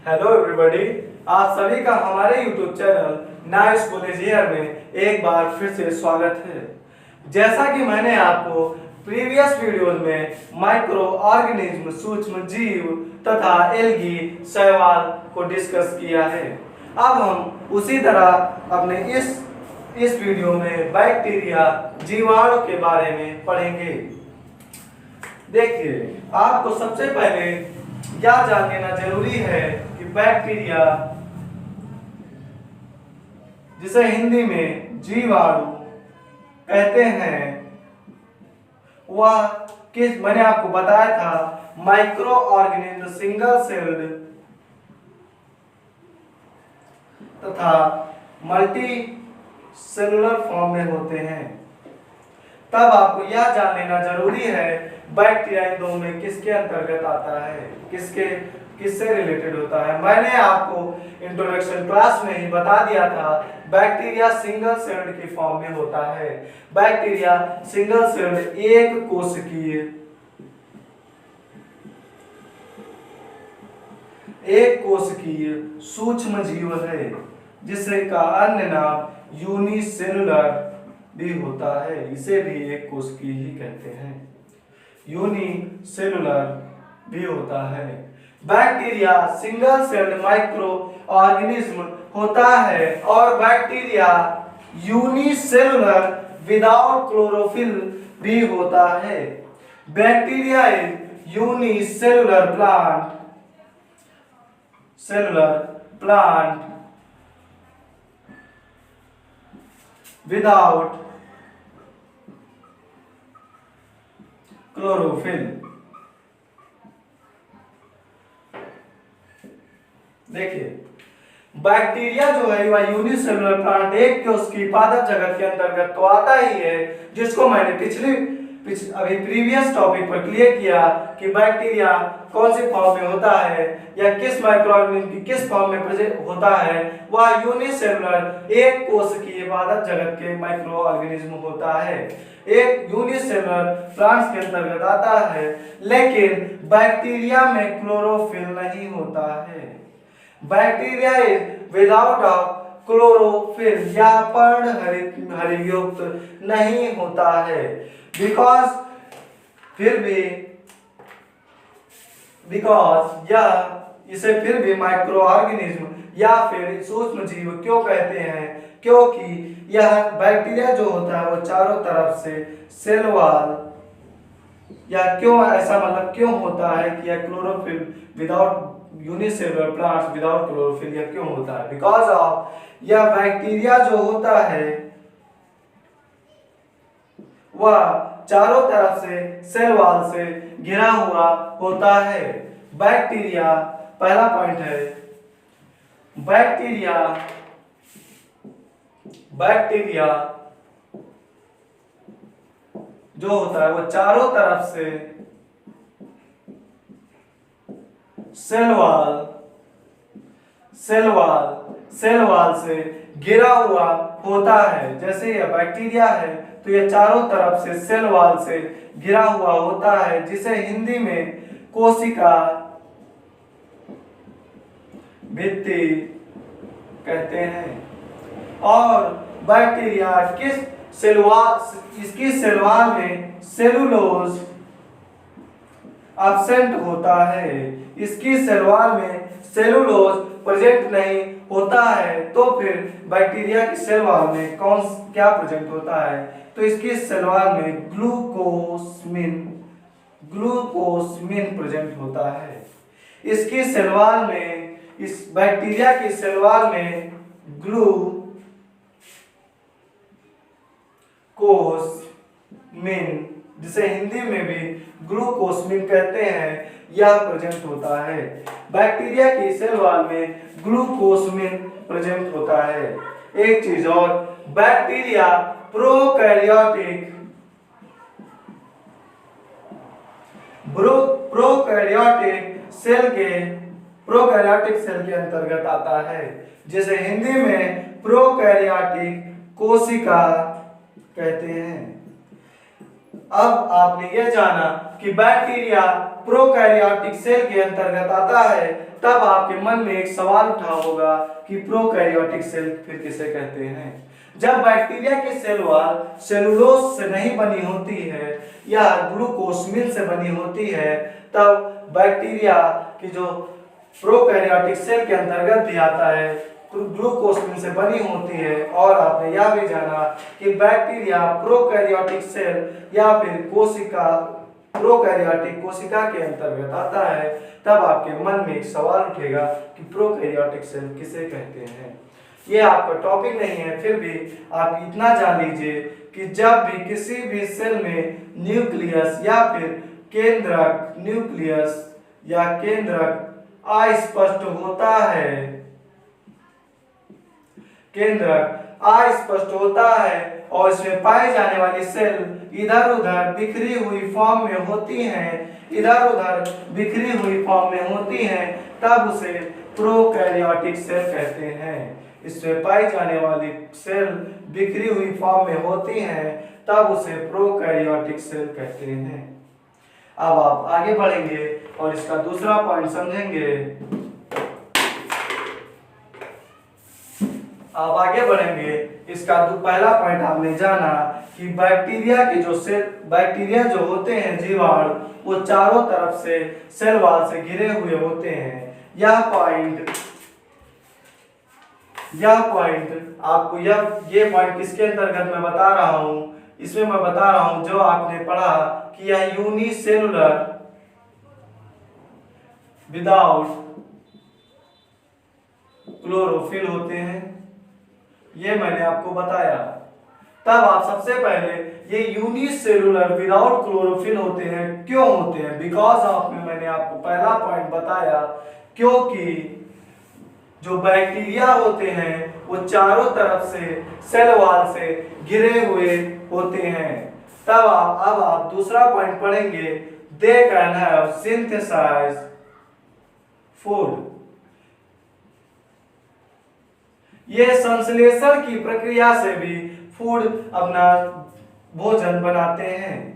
Hello everybody, आप सभी का हमारे YouTube channel nice college here में एक बार फिर से स्वागत है। जैसा कि मैंने आपको प्रीवियस वीडियोज में माइक्रो ऑर्गेनिज्म, सूक्ष्म जीव तथा एल्गी, शैवाल को डिस्कस किया है। अब हम उसी तरह अपने इस वीडियो में बैक्टीरिया, जीवाणु के बारे में पढ़ेंगे। देखिए, आपको सबसे पहले यह जान लेना जरूरी है कि बैक्टीरिया, जिसे हिंदी में जीवाणु कहते हैं, वह मैंने आपको बताया था माइक्रो ऑर्गेनिज्म, सिंगल सेल्ड तथा मल्टी सेलुलर फॉर्म में होते हैं। तब आपको यह जान लेना जरूरी है बैक्टीरिया इन दोनों में किसके अंतर्गत आता है, किससे रिलेटेड होता है। मैंने आपको इंट्रोडक्शन क्लास में ही बता दिया था, बैक्टीरिया सिंगल सेल्ड की फॉर्म में होता है। बैक्टीरिया सिंगल सेल्ड एक कोशिकीय सूक्ष्म जीव है, जिसका का अन्य नाम यूनिसेलुलर भी होता है। इसे भी एक कोशिकीय ही कहते हैं, यूनिसेलुलर भी होता है। Bacteria single celled micro organism होता है और बैक्टीरिया यूनिसेलुलर विदाउट क्लोरोफिल भी होता है। Bacteria is unicellular plant without chlorophyll. देखिए, बैक्टीरिया जो है वह यूनिसेलुलर प्लांट, एक उसकी पादप जगत के अंतर्गत तो आता ही है, जिसको मैंने अभी प्रीवियस टॉपिक पर क्लियर किया कि बैक्टीरिया कौन सी फॉर्म में होता है या किस माइक्रोऑर्गेनिज्म की किस फॉर्म में प्रेजेंट होता है। वह यूनिसेलुलर, एक कोशिकीय पादप जगत के माइक्रोऑर्गेनिज्म होता है, एक यूनिसेलुलर प्लांट्स के अंतर्गत आता है। लेकिन बैक्टीरिया में क्लोरोफिल नहीं होता है। Bacteria is without of chlorophyll, या पर्णहरित नहीं होता है। बिकॉज यह इसे फिर भी माइक्रो ऑर्गेनिज्म या फिर सूक्ष्म जीव क्यों कहते हैं, क्योंकि यह बैक्टीरिया जो होता है वो चारों तरफ से सेल वॉल, या क्यों ऐसा मतलब क्यों होता है कि यह chlorophyll without unicellular plants without chlorophyll यह क्यों होता है। बिकॉज ऑफ यह बैक्टीरिया जो होता है वह चारों तरफ से सेल वॉल से घिरा हुआ होता है। बैक्टीरिया, पहला पॉइंट है, बैक्टीरिया जो होता है वो चारों तरफ से सेल वॉल से घिरा हुआ होता है। जैसे यह बैक्टीरिया है तो यह चारों तरफ से सेल वॉल से घिरा हुआ होता है, जिसे हिंदी में कोशिका भित्ति कहते हैं। और बैक्टीरिया इसकी सेल वॉल में सेलुलोज एब्सेंट होता है, इसकी सेल वॉल में सेलुलोज प्रेजेंट नहीं होता है। तो फिर बैक्टीरिया की सेल वॉल में क्या प्रेजेंट होता है, तो इसकी सेल वॉल में ग्लूकोसमिन प्रेजेंट होता है। इसकी सेल वॉल में, इस बैक्टीरिया की सेल वॉल में ग्लूकोसमिन, जिसे हिंदी में भी ग्लूकोसमिन कहते हैं, यह प्रेजेंट होता है। बैक्टीरिया की सेल वॉल में ग्लूकोसमिन प्रेजेंट होता है। एक चीज और, बैक्टीरिया प्रोकैरियोटिक सेल के अंतर्गत आता है, जिसे हिंदी में प्रोकैरियोटिक कोशिका कहते हैं। अब आपने यह जाना कि बैक्टीरिया प्रोकैरियोटिक सेल के अंतर्गत आता है, तब आपके मन में एक सवाल उठा होगा कि प्रोकैरियोटिक सेल फिर किसे कहते हैं। जब बैक्टीरिया की सेल वॉल सेलुलोज से नहीं बनी होती है या ग्लूकोसमिन से बनी होती है, तब बैक्टीरिया की जो प्रोकैरियोटिक सेल के अंतर्गत भी आता है, ग्लूकोसमिन से बनी होती है। और आपने यह भी जाना कि बैक्टीरिया प्रोकैरियोटिक सेल या फिर कोशिका प्रोकैरियोटिक कोशिका के अंतर्गत आता है, तब आपके मन में एक सवाल उठेगा कि प्रोकैरियोटिक सेल किसे कहते हैं। ये आपका टॉपिक नहीं है, फिर भी आप इतना जान लीजिए कि जब भी किसी भी सेल में न्यूक्लियस या फिर केंद्रक न्यूक्लियस या केंद्रक अस्पष्ट होता है, केंद्रक अस्पष्ट होता है और इसमें पाई जाने वाली सेल इधर उधर बिखरी हुई फॉर्म में होती हैं, इधर उधर बिखरी हुई फॉर्म में होती हैं, तब उसे प्रोकैरियोटिक सेल कहते हैं। इसमें पाई जाने वाली सेल बिखरी हुई फॉर्म में होती हैं, तब उसे प्रोकैरियोटिक सेल कहते हैं। अब आप आगे बढ़ेंगे और इसका दूसरा पॉइंट समझेंगे। अब आगे बढ़ेंगे, इसका पहला पॉइंट आपने जाना कि बैक्टीरिया के जो सेल बैक्टीरिया जो होते हैं जीवाणु, वो चारों तरफ से सेल वॉल से घिरे हुए होते हैं। यह पॉइंट आपको ये पॉइंट किसके अंतर्गत मैं बता रहा हूं, इसमें मैं बता रहा हूं जो आपने पढ़ा कि यह यूनिसेलुलर विदाउट क्लोरोफिल होते हैं, ये मैंने आपको बताया। तब आप सबसे पहले ये यूनिसेलुलर विदाउट क्लोरोफिल होते हैं, क्यों होते हैं? बिकॉज ऑफ में मैंने आपको पहला पॉइंट बताया, क्योंकि जो बैक्टीरिया होते हैं वो चारों तरफ से सेल वॉल से घिरे हुए होते हैं। तब अब आप दूसरा पॉइंट पढ़ेंगे, they can have synthesize food. ये संश्लेषण की प्रक्रिया से भी फूड अपना भोजन बनाते हैं।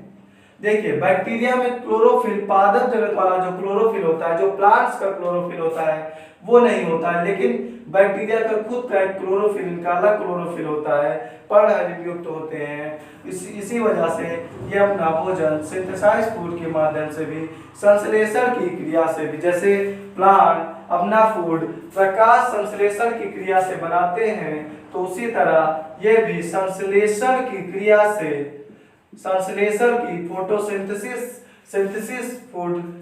देखिए बैक्टीरिया में क्लोरोफिल, पादप जगत वाला जो क्लोरोफिल होता है, जो प्लांट्स का क्लोरोफिल होता है वो नहीं होता है, लेकिन बैक्टीरिया का खुद का एक क्लोरोफिल, इनका अलग क्लोरोफिल होता है, पर्णहरित युक्त होते हैं। इसी वजह से ये अपना भोजन सिंथेसाइज फूड के माध्यम से भी, संश्लेषण की क्रिया से भी, जैसे प्लांट अपना फूड प्रकाश संश्लेषण की क्रिया से बनाते हैं, तो उसी तरह ये भी संश्लेषण की क्रिया से, संश्लेषण की फूड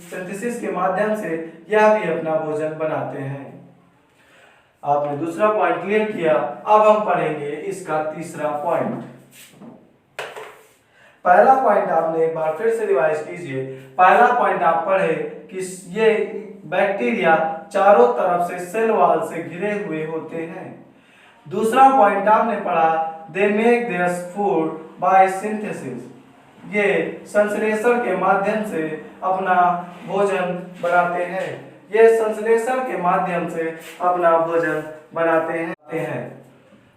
सिंथेसिस के माध्यम से यह भी अपना भोजन बनाते हैं। आपने दूसरा पॉइंट क्लियर किया। अब हम पढ़ेंगे इसका तीसरा पॉइंट। पहला पॉइंट आपने एक बार फिर से रिवाइज कीजिए। पहला पॉइंट आप पढ़े कि ये बैक्टीरिया चारों तरफ से सेल वॉल से घिरे हुए होते हैं। दूसरा पॉइंट आपने पढ़ा, they make their food by synthesis. ये संश्लेषण के माध्यम से अपना भोजन बनाते हैं, ये संश्लेषण के माध्यम से अपना भोजन बनाते हैं।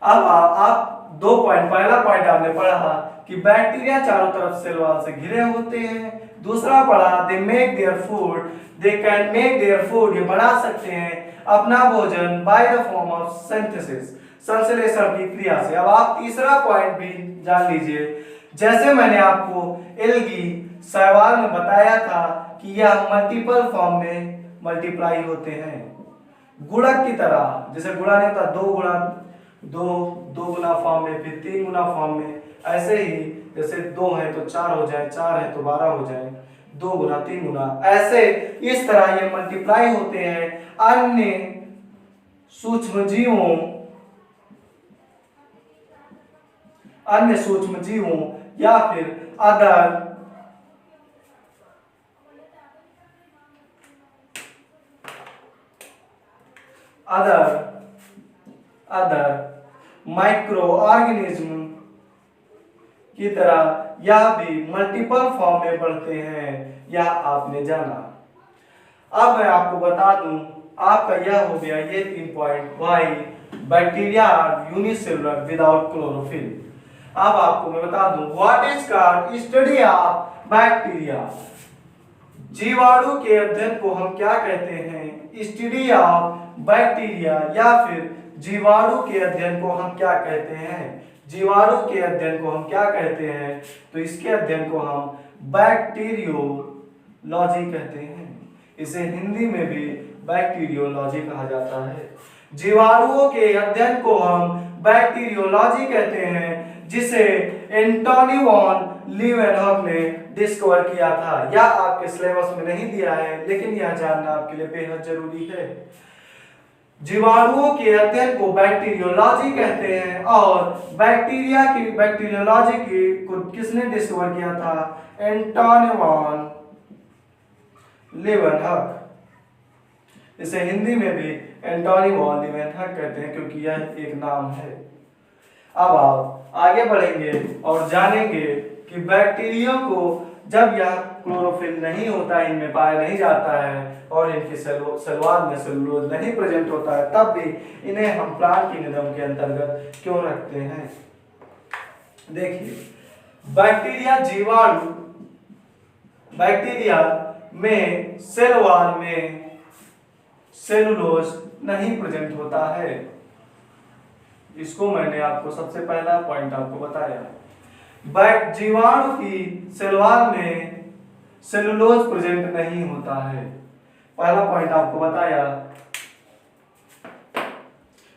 अब आप दो पॉइंट, पहला पॉइंट आपने पढ़ा कि बैक्टीरिया चारों तरफ सेल वॉल से घिरे होते हैं। दूसरा पढ़ा, they make their food, they can make their food, ये बना सकते हैं अपना भोजन by the form of synthesis, संश्लेषण की क्रिया से। अब आप तीसरा पॉइंट भी जान लीजिए। जैसे मैंने आपको एल्गी शैवाल में बताया था कि यह मल्टीपल फॉर्म में मल्टीप्लाई होते हैं, गुणक की तरह। जैसे गुणा नहीं होता, दो गुना फॉर्म में, फिर 3 गुना फॉर्म में, ऐसे ही जैसे 2 है तो 4 हो जाए, 4 है तो 12 हो जाए, 2 गुना 3 गुना, ऐसे इस तरह ये मल्टीप्लाई होते हैं अन्य सूक्ष्म जीवों या फिर अदर माइक्रो ऑर्गेनिज्म की तरह यह भी मल्टीपल फॉर्म में बढ़ते हैं, यह आपने जाना। अब मैं आपको बता दूं, आपका यह हो गया ये 3 point, why bacteria unicellular without chlorophyll. अब आपको मैं बता दूं, what is called study of bacteria. जीवाणु के अध्ययन को हम क्या कहते हैं? स्टडी ऑफ बैक्टीरिया, या फिर जीवाणु के अध्ययन को हम क्या कहते हैं? जीवाणु के अध्ययन को हम क्या कहते हैं? तो इसके अध्ययन को हम बैक्टीरियोलॉजी कहते हैं। इसे हिंदी में भी बैक्टीरियोलॉजी कहा जाता है। जीवाणुओं के अध्ययन को हम बैक्टीरियोलॉजी कहते हैं, जिसे एंटोनी वॉन लीवेनहॉक ने डिस्कवर किया था। यह आपके सिलेबस में नहीं दिया है, लेकिन यह जानना आपके लिए बेहद जरूरी है। जीवाणुओं के अध्ययन को बैक्टीरियोलॉजी कहते हैं, और बैक्टीरियोलॉजी को किसने डिस्कवर किया था? Antony von Leeuwenhoek. इसे हिंदी में भी एंटोनी वॉन लीवेनहॉक कहते हैं, क्योंकि यह एक नाम है। अब आप आगे बढ़ेंगे और जानेंगे कि बैक्टीरिया को जब यह क्लोरोफिल नहीं होता, इनमें पाया नहीं जाता है, और इनकी सलवार में सेलुलोज नहीं प्रेजेंट होता है, तब भी इन्हें हम प्लांट किंगडम के अंतर्गत क्यों रखते हैं? देखिए, बैक्टीरिया में सेलवार में सेलुलोज नहीं प्रेजेंट होता है। इसको मैंने आपको सबसे पहला पॉइंट आपको बताया। जीवाणु की सेलवार में सेलुलोज प्रेजेंट नहीं होता है, पहला पॉइंट आपको बताया।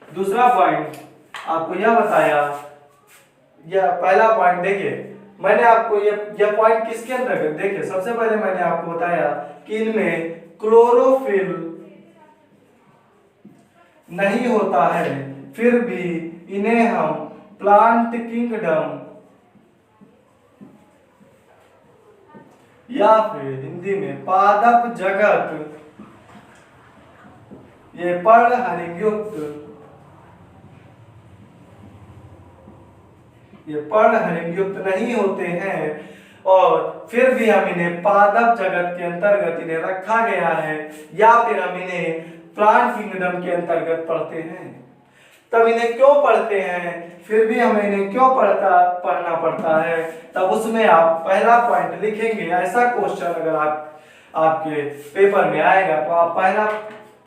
दूसरा पॉइंट आपको यह बताया, यह पहला पॉइंट देखिए, मैंने आपको यह पॉइंट किसके अंतर्गत, देखिए सबसे पहले मैंने आपको बताया कि इनमें क्लोरोफिल नहीं होता है, फिर भी इन्हें हम प्लांट किंगडम या फिर हिंदी में पादप जगत, ये पर्णहरिंगयुक्त नहीं होते हैं, और फिर भी हम इन्हें पादप जगत के अंतर्गत इन्हें रखा गया है, या फिर हम इन्हें प्लांट किंगडम के अंतर्गत पढ़ते हैं। तब इन्हें क्यों पढ़ते हैं, फिर भी हमें इन्हें क्यों पढ़ना पड़ता है, तब उसमें आप पहला पॉइंट लिखेंगे। ऐसा क्वेश्चन अगर आपके पेपर में आएगा तो आप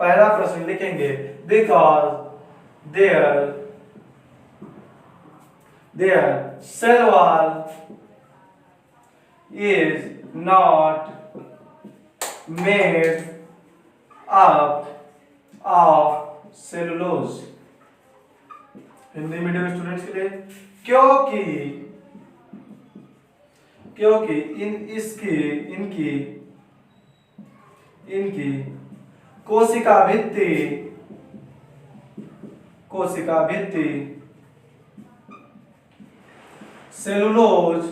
पहला प्रश्न लिखेंगे, because their cell wall is not made up of cellulose। Hindi medium students के लिए, क्योंकि इनकी कोशिका भित्ति सेलुलोज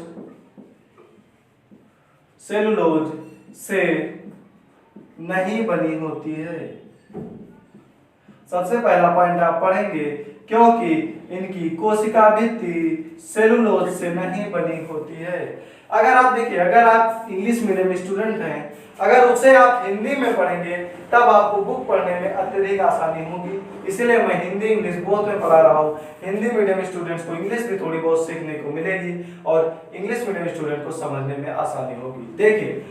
से नहीं बनी होती है। सबसे पहला पॉइंट आप पढ़ेंगे, क्योंकि इनकी कोशिका भित्ति सेलुलोज से नहीं बनी होती है। अगर आप देखिए, अगर आप इंग्लिश मीडियम स्टूडेंट हैं, अगर उसे आप हिंदी में पढ़ेंगे तब आपको बुक पढ़ने में अत्यधिक आसानी होगी। इसीलिए मैं हिंदी इंग्लिश बोथ में पढ़ा रहा हूँ। हिंदी मीडियम स्टूडेंट्स को इंग्लिश भी थोड़ी बहुत सीखने को मिलेगी, और इंग्लिश मीडियम स्टूडेंट को समझने में आसानी होगी। देखिए,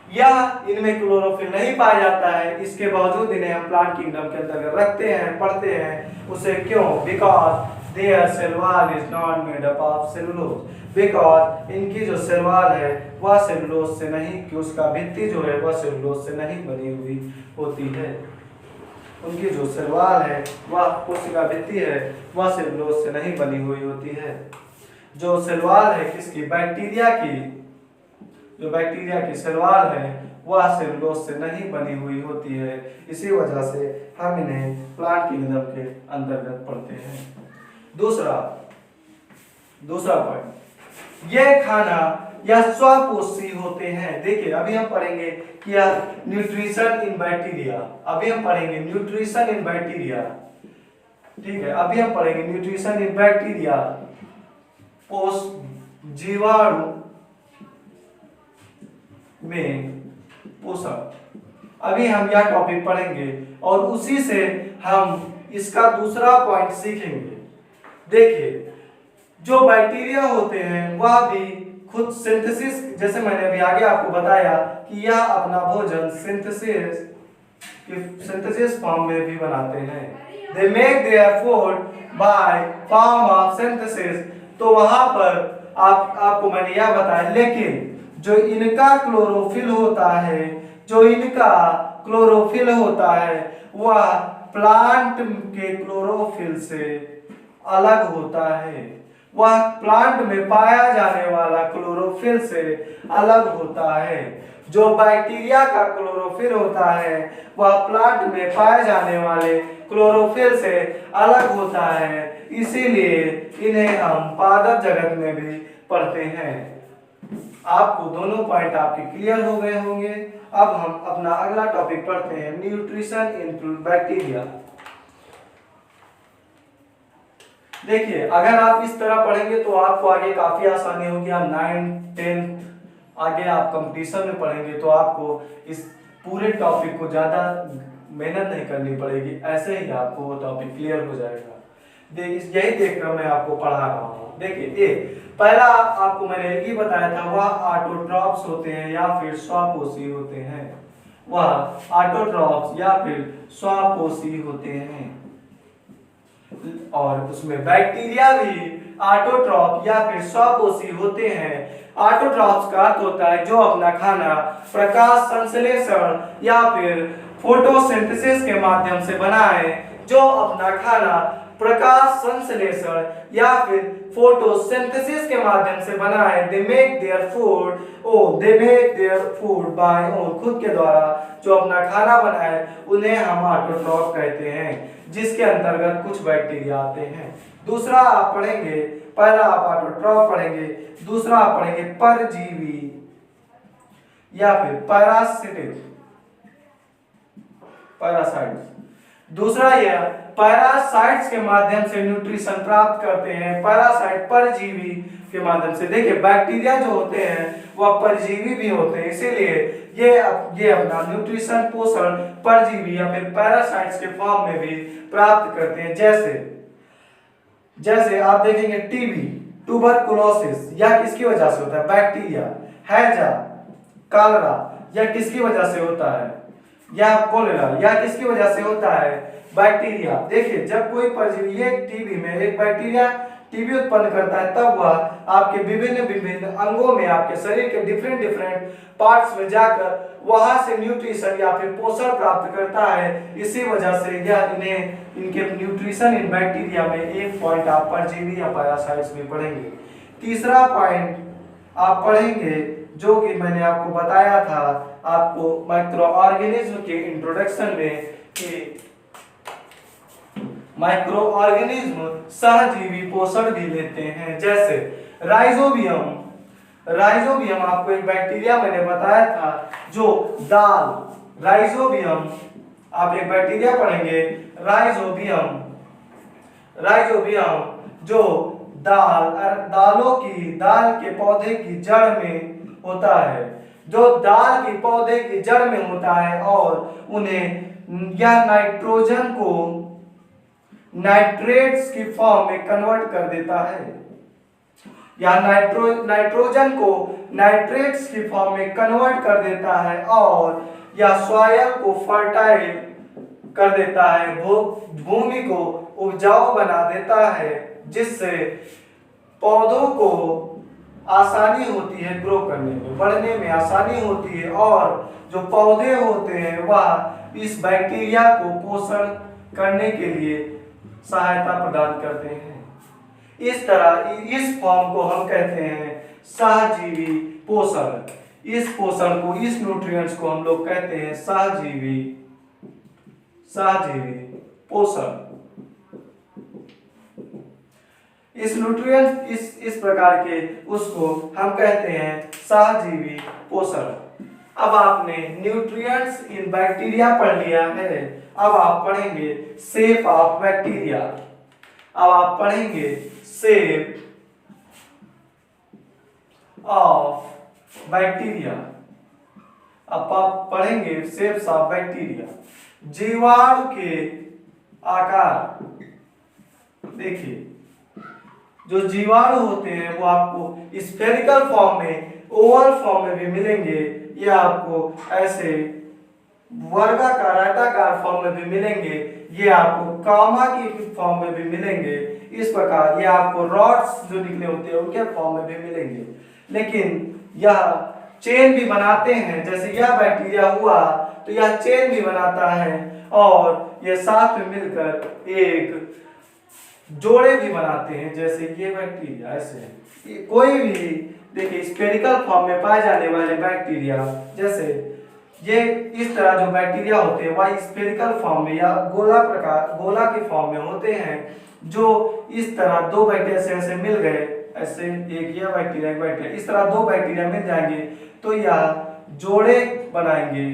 यह इनमें क्लोरोफिल नहीं पाया जाता है, इसके बावजूद इन्हें हम प्लांट किंगडम के अंतर्गत रखते हैं, पढ़ते हैं। उसे क्यों? Because their cell wall is not made up of cellulose. Because इनकी जो सेल वॉल है वह सेलुलोज से नहीं, कि उसका भित्ति जो है वह सेलुलोज से नहीं बनी हुई होती है। उनकी जो सेल वॉल है, वह कोशिका भित्ति है, वह सेलुलोज से नहीं बनी हुई होती है। जो सेल वॉल है किसकी? बैक्टीरिया की। जो बैक्टीरिया की सेल वॉल है वह सेलुलोज से नहीं बनी हुई होती है। इसी वजह से हम इन्हें प्लांट किंगडम के अंतर्गत पढ़ते हैं। दूसरा पॉइंट, यह खाना या स्वपोषी होते हैं। देखिए, अभी हम पढ़ेंगे कि न्यूट्रिशन इन बैक्टीरिया। ठीक है, अभी हम पढ़ेंगे न्यूट्रिशन इन बैक्टीरिया, जीवाणु में पोषण। अभी हम यह टॉपिक पढ़ेंगे और उसी से हम इसका दूसरा पॉइंट सीखेंगे। देखिए, जो बैक्टीरिया होते हैं वह भी खुद सिंथेसिस, जैसे मैंने अभी आगे आपको बताया कि यह अपना भोजन सिंथेसिस फॉर्म में भी बनाते हैं। They make their food by form of synthesis. तो वहां पर आपको मैंने यह बताया, लेकिन जो इनका क्लोरोफिल होता है वह प्लांट के क्लोरोफिल से अलग होता है। वह प्लांट में पाया जाने वाला क्लोरोफिल से अलग होता है। जो बैक्टीरिया का क्लोरोफिल होता है वह प्लांट में पाए जाने वाले क्लोरोफिल से अलग होता है, इसीलिए इन्हें हम पादप जगत में भी पढ़ते हैं। आपको दोनों पॉइंट आपके क्लियर हो गए होंगे। अब हम अपना अगला टॉपिक पढ़ते हैं, न्यूट्रिशन इन बैक्टीरिया। देखिए, अगर आप इस तरह पढ़ेंगे तो आपको आगे काफी आसानी होगी। आप 9th 10th आगे आप कंपटीशन में पढ़ेंगे तो आपको इस पूरे टॉपिक को ज्यादा मेहनत नहीं करनी पड़ेगी, ऐसे ही आपको वो टॉपिक क्लियर हो जाएगा। यही देखकर मैं आपको पढ़ा रहा हूँ। देखिए, पहला आपको मैंने ये बताया था, वह ऑटोट्रॉप्स होते हैं या फिर स्वपोषी होते हैं। वह ऑटोट्रॉप्स या फिर स्वपोषी होते हैं। और उसमें बैक्टीरिया भी ऑटोट्रॉप या फिर स्वपोषी होते हैं। ऑटोट्रॉप्स का अर्थ होता है जो अपना खाना प्रकाश संश्लेषण या फिर फोटोसिंथेसिस के माध्यम से बनाए। जो अपना खाना प्रकाश संश्लेषण या फिर फोटोसिंथेसिस के माध्यम से बनाए। They make their food by own, खुद के द्वारा जो अपना खाना बनाए उन्हें हम ऑटोट्रॉप कहते हैं, जिसके अंतर्गत कुछ बैक्टीरिया आते हैं। दूसरा आप पढ़ेंगे, पहला आप ऑटोट्रॉप पढ़ेंगे, दूसरा आप पढ़ेंगे परजीवी या फिर पैरासाइट्स। दूसरा यह पैरासाइट्स के माध्यम से न्यूट्रिशन प्राप्त करते हैं। पैरासाइट परजीवी के माध्यम से। देखिए, बैक्टीरिया जो होते हैं वह परजीवी भी होते हैं, इसीलिए ये अपना न्यूट्रिशन पोषण परजीवी या फिर पैरासाइट्स के फॉर्म में भी प्राप्त करते हैं। जैसे आप देखेंगे टीबी, ट्यूबरकुलोसिस, यह किसकी वजह से होता है? बैक्टीरिया। हैजा, कॉलरा, यह किसकी वजह से होता है? या कोलेरा, यह किसकी वजह से होता है? बैक्टीरिया। देखिए, जब कोई परजीवी, ये टीबी में एक बैक्टीरिया टीबी उत्पन्न करता है, तब वह आपके विभिन्न अंगों में, आपके शरीर के डिफरेंट पार्ट्स में जाकर वहां से न्यूट्रिशन या फिर पोषण प्राप्त करता है। इसी वजह से इनके न्यूट्रिशन इन बैक्टीरिया में एक पॉइंट आप परजीवी या पैरासाइट्स में पढ़ेंगे। तीसरा पॉइंट आप पढ़ेंगे जो कि मैंने आपको बताया था आपको माइक्रो ऑर्गेनिज्म के इंट्रोडक्शन में, कि माइक्रो ऑर्गेनिज्म सहजीवी पोषण भी लेते हैं। जैसे राइजोबियम आपको एक बैक्टीरिया मैंने बताया था जो राइजोबियम, आप एक बैक्टीरिया पढ़ेंगे राइजोबियम जो दाल के पौधे की जड़ में होता है। जो दाल के पौधे की जड़ में होता है और उन्हें यह नाइट्रोजन को नाइट्रेट्स की फॉर्म में कन्वर्ट कर देता है, या नाइट्रोजन को नाइट्रेट्स की फॉर्म में कन्वर्ट कर देता है, और या सॉइल को फर्टाइल कर देता है, भूमि को उपजाऊ बना देता है, जिससे पौधों को आसानी होती है ग्रो करने में, बढ़ने में आसानी होती है, और जो पौधे होते हैं वह इस बैक्टीरिया को पोषण करने के लिए सहायता प्रदान करते हैं। इस तरह इस फॉर्म को हम कहते हैं सहजीवी पोषण। इस पोषण को, इस न्यूट्रिएंट्स को हम लोग कहते हैं सहजीवी पोषण। इस न्यूट्रिएंट इस प्रकार के उसको हम कहते हैं सहजीवी पोषण। अब आपने न्यूट्रिएंट्स इन बैक्टीरिया पढ़ लिया है। अब आप पढ़ेंगे शेप ऑफ बैक्टीरिया। अब आप पढ़ेंगे शेप ऑफ बैक्टीरिया। अब आप पढ़ेंगे शेप्स ऑफ बैक्टीरिया। जीवाणु के आकार। देखिए, जो जीवाणु होते हैं वो आपको स्फेरिकल फॉर्म में, ओवल फॉर्म में भी मिलेंगे, या आपको ऐसे वर्गाकार आयताकार फॉर्म में भी मिलेंगे, ये आपको कामा की फॉर्म में भी मिलेंगे। इस प्रकार ये आपको रॉड्स जो निकले होते हैं उनके फॉर्म में भी मिलेंगे। लेकिन यह चेन भी बनाते हैं, जैसे यह बैक्टीरिया हुआ तो यह चेन भी बनाता है और ये साथ में मिलकर एक जोड़े भी बनाते हैं, जैसे ये बैक्टीरिया ऐसे। ये कोई भी देखिए स्फेरिकल फॉर्म में पाए जाने वाले बैक्टीरिया, जैसे ये इस तरह जो बैक्टीरिया होते हैं वह स्फेरिकल फॉर्म में या गोला के फॉर्म में होते हैं, जो इस तरह दो बैक्टीरिया से ऐसे मिल गए, ऐसे एक यह बैक्टीरिया एक बैक्टीरिया, इस तरह दो बैक्टीरिया मिल जाएंगे तो यह जोड़े बनाएंगे,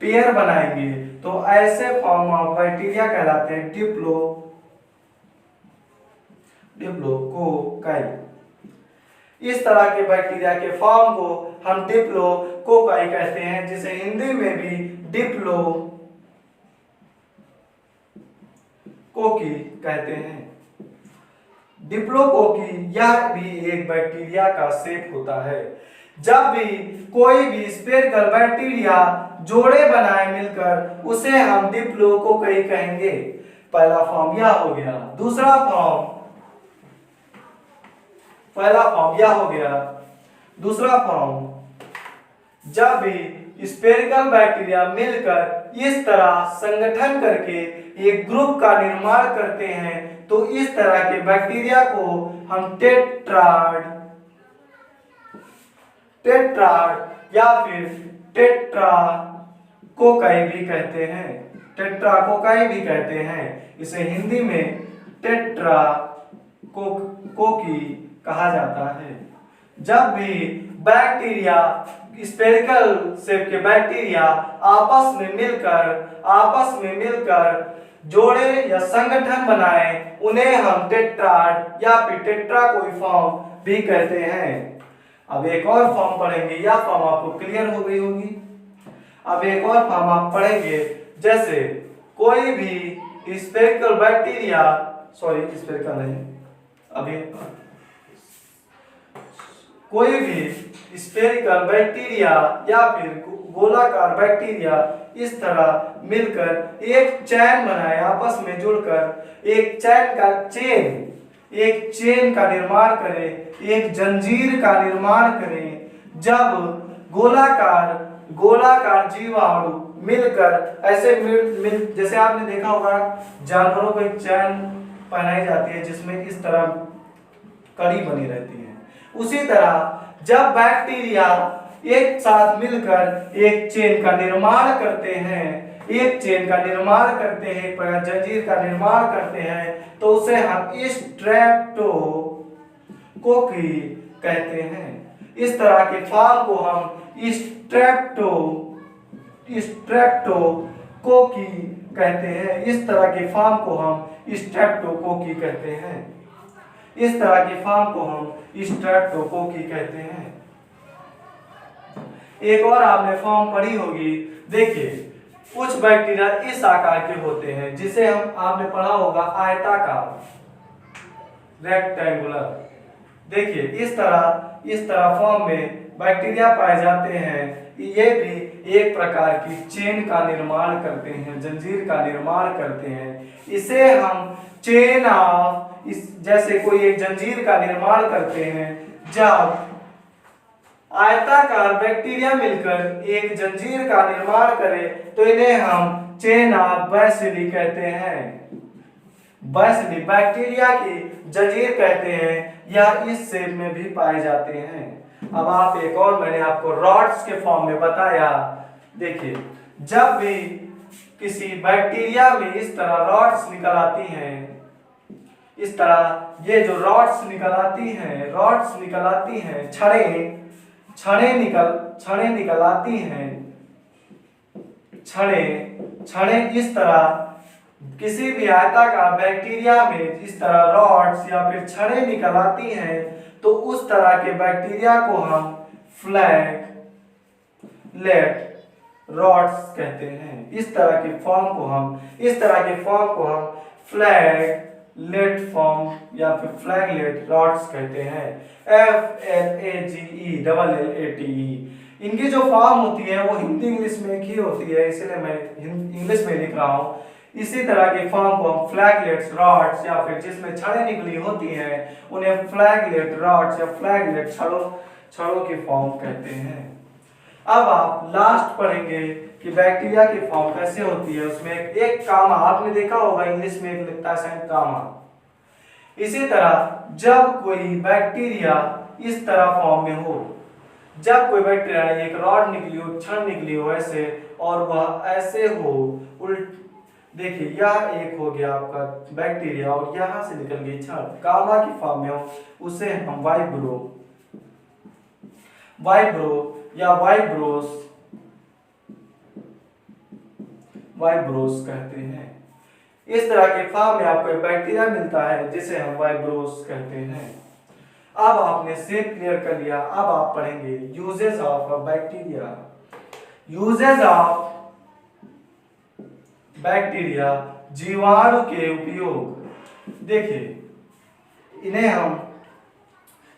पेयर बनाएंगे, तो ऐसे फॉर्म ऑफ बैक्टीरिया कहलाते हैं डिप्लोकोकाई। इस तरह के बैक्टीरिया के फॉर्म को हम डिप्लोकोकाई कहते हैं, जिसे हिंदी में भी डिप्लोकोकी कहते हैं। डिप्लोकोकी यह भी एक बैक्टीरिया का शेप होता है। जब भी कोई भी स्फेरिकल बैक्टीरिया जोड़े बनाए मिलकर उसे हम डिप्लोकोकाई कहेंगे। पहला फॉर्म यह हो गया। दूसरा फॉर्म, पहला फॉर्म यह हो गया। दूसरा फॉर्म, जब भी स्फेरिकल बैक्टीरिया मिलकर इस तरह संगठन करके एक ग्रुप का निर्माण करते हैं तो इस तरह के बैक्टीरिया को हम टेट्राड या फिर टेट्राकोकाई भी कहते हैं। टेट्राकोकाई भी कहते हैं। इसे हिंदी में टेट्राकोकी कहा जाता है। जब भी बैक्टीरिया स्फेरिकल शेप के बैक्टीरिया आपस में मिलकर जोड़े या संगठन बनाए उन्हें हम टेट्राड या फिर टेट्राकोई फॉर्म भी कहते हैं। अब एक और फॉर्म पढ़ेंगे, यह फॉर्म आपको क्लियर हो गई होगी। अब एक और फॉर्म आप पढ़ेंगे, जैसे कोई भी स्फेरिकल बैक्टीरिया, स्फेरिकल नहीं, अभी कोई भी स्फेरिकल बैक्टीरिया या फिर गोलाकार बैक्टीरिया इस तरह मिलकर एक चैन बनाए, आपस में जुड़कर एक चेन का निर्माण करें, एक जंजीर का निर्माण करें। जब गोलाकार जीवाणु मिलकर ऐसे जैसे आपने देखा होगा जानवरों को एक चैन पहनाई जाती है जिसमें इस तरह कड़ी बनी रहती है, उसी तरह जब बैक्टीरिया एक साथ मिलकर एक चेन का निर्माण करते हैं, एक जंजीर का निर्माण करते हैं, तो उसे हम स्ट्रेप्टोकोकी कहते हैं। इस तरह के फॉर्म को हम स्ट्रेप्टोकोकी कहते हैं। इस तरह के फॉर्म को हम स्ट्रेप्टोकोकी कहते हैं। इस तरह के फॉर्म को हम स्ट्रेप्टोकोकी कहते हैं। एक और आपने फॉर्म पढ़ी होगी, देखिए कुछ बैक्टीरिया इस आकार के होते हैं जिसे हम आपने पढ़ा होगा आयताकार, रेक्टेंगुलर। देखिए इस तरह फॉर्म में बैक्टीरिया पाए जाते हैं। ये भी एक प्रकार की चेन का निर्माण करते हैं, जंजीर का निर्माण करते हैं। इसे हम चेन ऑफ, जैसे कोई एक जंजीर का निर्माण करते हैं, जब आयताकार बैक्टीरिया मिलकर एक जंजीर का निर्माण करे तो इन्हें हम चेन ऑफ बैसिली कहते हैं। बैसिली बैक्टीरिया की जंजीर कहते हैं, या इस शेप में भी पाए जाते हैं। अब आप एक और, मैंने आपको रॉड्स के फॉर्म में बताया। देखिए जब भी किसी बैक्टीरिया में इस तरह रॉड्स निकल आती हैं, इस तरह ये जो रॉड्स निकल आती हैं, छड़े निकल आती हैं, छड़े इस तरह किसी भी आयताकार बैक्टीरिया में इस तरह रॉड्स या फिर छड़े निकल आती हैं, तो उस तरह के बैक्टीरिया को हम फ्लैगलेट कहते हैं। इस तरह के फॉर्म को हम फ्लैगलेट लेट फॉर्म या फिर फ्लैगलेट रॉड्स कहते हैं। FLAGE इनकी जो फॉर्म होती है वो हिंदी इंग्लिश में एक ही होती है, इसलिए मैं इंग्लिश में लिख रहा हूँ। इसी तरह की फॉर्म को हम फ्लैगलेट्स रॉड्स या फिर जिसमें छड़ें निकली होती हैं उन्हें फ्लैगलेट रॉड्स या फ्लैगलेट छड़ों की फॉर्म कहते हैं। अब आप लास्ट पढ़ेंगे कि बैक्टीरिया की फॉर्म कैसे होती है। उसमें एक कामा आपने देखा होगा, इंग्लिश में एक लिखता है साइन कामा। इसी तरह जब कोई बैक्टीरिया इस तरह फॉर्म में हो, जब कोई बैक्टीरिया एक रॉड निकली हो, छड़ निकली हो ऐसे, और वह ऐसे हो उल्ट, देखिए यह एक हो गया आपका बैक्टीरिया और यहां से निकल गई छड़, कामा की फॉर्म में हो, उसे हम वाइब्रो या वाइब्रोस कहते हैं। इस तरह के फॉर्म में आपको एक बैक्टीरिया मिलता है जिसे हम वाइब्रोस कहते हैं। अब आपने शेप क्लियर कर लिया, अब आप पढ़ेंगे uses of bacteria. Uses of bacteria, जीवाणु के उपयोग। देखिए इन्हें हम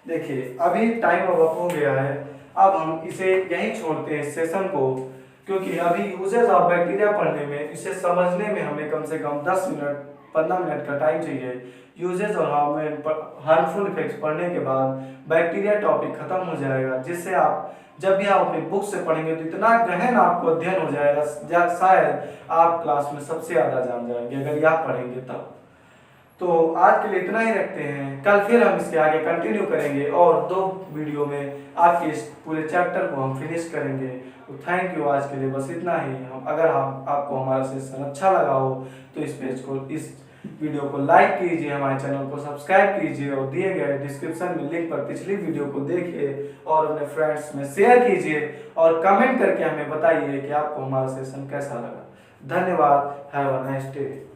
देखिए अभी टाइम अब हो गया है, अब हम इसे यहीं छोड़ते हैं इस सेशन को, क्योंकि अभी यूजेस ऑफ बैक्टीरिया पढ़ने में, इसे समझने में हमें कम से कम 10 मिनट 15 मिनट का टाइम चाहिए। यूजेस और हार्मफुल इफेक्ट्स पढ़ने के बाद बैक्टीरिया टॉपिक खत्म हो जाएगा, जिससे आप जब भी आप अपनी बुक से पढ़ेंगे तो इतना गहन आपको अध्ययन हो जाएगा, शायद आप क्लास में सबसे ज्यादा जान जाएंगे अगर यह पढ़ेंगे तब। तो आज के लिए इतना ही रखते हैं, कल फिर हम इसके आगे कंटिन्यू करेंगे और 2 वीडियो में आपके इस पूरे चैप्टर को हम फिनिश करेंगे। तो थैंक यू, आज के लिए बस इतना ही। अगर आपको हमारा सेशन अच्छा लगा हो तो इस वीडियो को लाइक कीजिए, हमारे चैनल को सब्सक्राइब कीजिए और दिए गए डिस्क्रिप्शन में लिंक पर पिछली वीडियो को देखिए और अपने फ्रेंड्स में शेयर कीजिए और कमेंट करके हमें बताइए कि आपको हमारा सेशन कैसा लगा। धन्यवाद। Have a nice day.